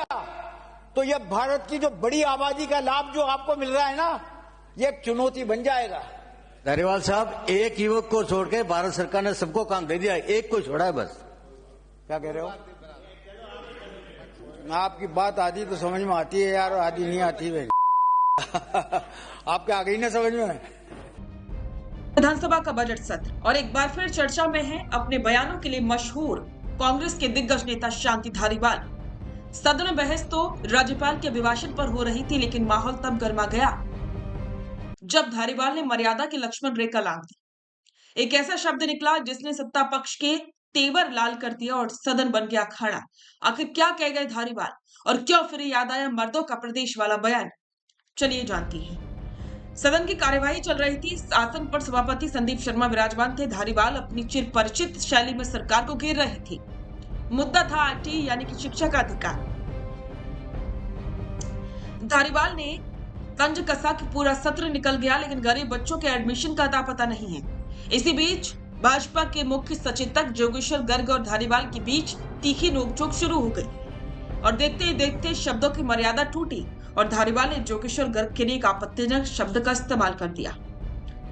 किया तो यह भारत की जो बड़ी आबादी का लाभ जो आपको मिल रहा है ना, ये एक चुनौती बन जाएगा। धारीवाल साहब, एक युवक को छोड़ के भारत सरकार ने सबको काम दे दिया, एक को छोड़ा है बस। क्या कह रहे हो? आपकी बात आधी तो समझ में आती है यार, आधी नहीं आती है। आपके आ गई ना समझ में। विधानसभा का बजट सत्र और एक बार फिर चर्चा में है अपने बयानों के लिए मशहूर कांग्रेस के दिग्गज नेता शांति धारीवाल। सदन में बहस तो राज्यपाल के अभिभाषण पर हो रही थी, लेकिन माहौल तब गर्मा गया जब धारीवाल ने मर्यादा की लक्ष्मण रेखा लांघ दी। एक ऐसा शब्द निकला जिसने सत्ता पक्ष के तेवर लाल कर दिया और सदन बन गया अखाड़ा। आखिर क्या कह गए धारीवाल और क्यों फिर याद आया मर्दों का प्रदेश वाला बयान, चलिए जानते हैं। सदन की कार्यवाही चल रही थी। आसन पर सभापति संदीप शर्मा विराजमान थे। धारीवाल अपनी चिर परिचित शैली में सरकार को घेर रहे थे। मुद्दा था आरटी यानी कि शिक्षा का अधिकार। धारीवाल ने तंज कसा कि पूरा सत्र निकल गया, लेकिन गरीब बच्चों के एडमिशन का अता पता नहीं है। इसी बीच भाजपा के मुख्य सचेतक जोगेश्वर गर्ग और धारीवाल के बीच तीखी नोकझोंक शुरू हो गई और देखते ही देखते शब्दों की मर्यादा टूटी और धारीवाल ने जोगेश्वर गर्ग के लिए एक आपत्तिजनक शब्द का इस्तेमाल कर दिया।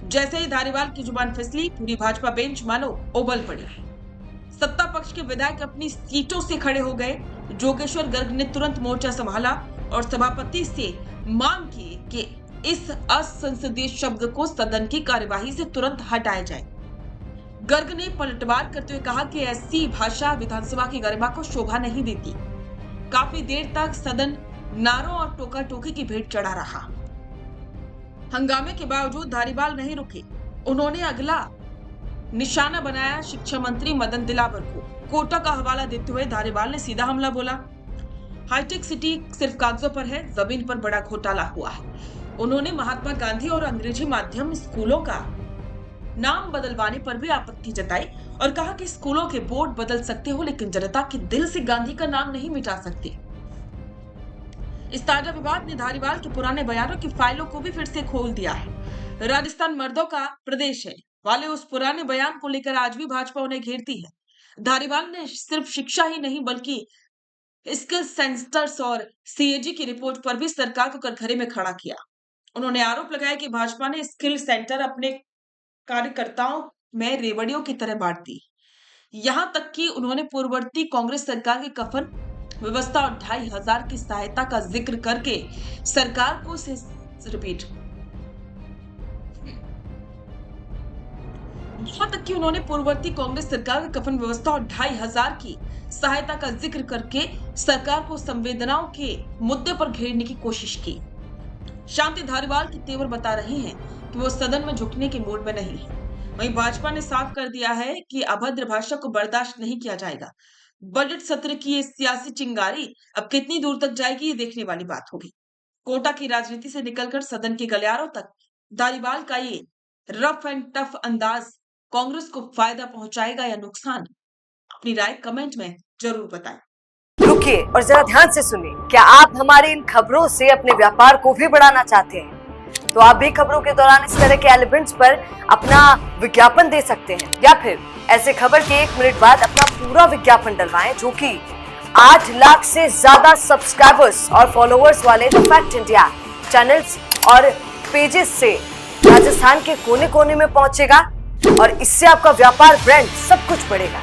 जैसे ही धारीवाल की जुबान फिसली, पूरी भाजपा बेंच मानो उबल पड़ी। सत्ता पक्ष के विधायक अपनी सीटों से खड़े हो गए। जोगेश्वर गर्ग ने तुरंत मोर्चा संभाला और सभापति से मांग की कि इस असंसदीय शब्द को सदन की कार्यवाही से तुरंत हटाया जाए। गर्ग ने पलटवार करते हुए कहा कि ऐसी भाषा विधानसभा की गरिमा को शोभा नहीं देती। काफी देर तक सदन नारों और टोका टोकी की भेंट चढ़ा रहा। हंगामे के बावजूद धारीवाल नहीं रुके। उन्होंने अगला निशाना बनाया शिक्षा मंत्री मदन दिलावर को। कोटा का हवाला देते हुए धारीवाल ने सीधा हमला बोला। हाईटेक सिटी सिर्फ कागजों पर है, जमीन पर बड़ा घोटाला हुआ है। उन्होंने महात्मा गांधी और अंग्रेजी माध्यम स्कूलों का नाम बदलवाने पर भी आपत्ति जताई और कहा कि स्कूलों के बोर्ड बदल सकते हो, लेकिन जनता के दिल से गांधी का नाम नहीं मिटा सकते। इस ताजा विवाद ने धारीवाल के पुराने बयानों की फाइलों को भी फिर से खोल दिया है। राजस्थान मर्दों का प्रदेश है वाले उस पुराने बयान को लेकर आज भी भाजपा उन्हें घेरती है। धारीवाल ने सिर्फ शिक्षा ही नहीं बल्कि स्किल सेंटर्स और सीएजी की रिपोर्ट पर भी सरकार को कटघरे में खड़ा किया। उन्होंने आरोप लगाया कि भाजपा ने स्किल सेंटर अपने कार्यकर्ताओं में रेवड़ियों की तरह बांट दी। यहां तक कि उन्होंने पूर्ववर्ती कांग्रेस सरकार के कफन व्यवस्था और 2,500 की सहायता का जिक्र करके सरकार को यहां तक कि उन्होंने पूर्ववर्ती कांग्रेस सरकार के कफन व्यवस्था और 2,500 की सहायता का जिक्र करके सरकार को संवेदनाओं के मुद्दे पर घेरने की कोशिश की। शांति धारीवाल की तेवर बता रही हैं कि वो सदन में झुकने के मूड में नहीं है। वहीं भाजपा ने साफ कर दिया है कि अभद्र भाषा को बर्दाश्त नहीं किया जाएगा। बजट सत्र की ये सियासी चिंगारी अब कितनी दूर तक जाएगी, ये देखने वाली बात होगी। कोटा की राजनीति से निकलकर सदन के गलियारों तक धारीवाल का ये रफ एंड टफ अंदाज कांग्रेस को फायदा पहुंचाएगा या नुकसान? अपनी राय कमेंट में जरूर बताएं। रुकिए और जरा ध्यान से सुनिए। क्या आप हमारी इन खबरों से अपने व्यापार को भी बढ़ाना चाहते हैं? तो आप भी खबरों के दौरान इस तरह के एलिमेंट्स पर अपना विज्ञापन दे सकते हैं, या फिर ऐसे खबर के 1 मिनट बाद अपना पूरा विज्ञापन डलवाएं, जो कि 8 लाख से ज्यादा सब्सक्राइबर्स और फॉलोअर्स वाले द फैक्ट इंडिया चैनल्स और पेजेस से राजस्थान के कोने कोने में पहुंचेगा और इससे आपका व्यापार, ब्रांड सब कुछ बढ़ेगा।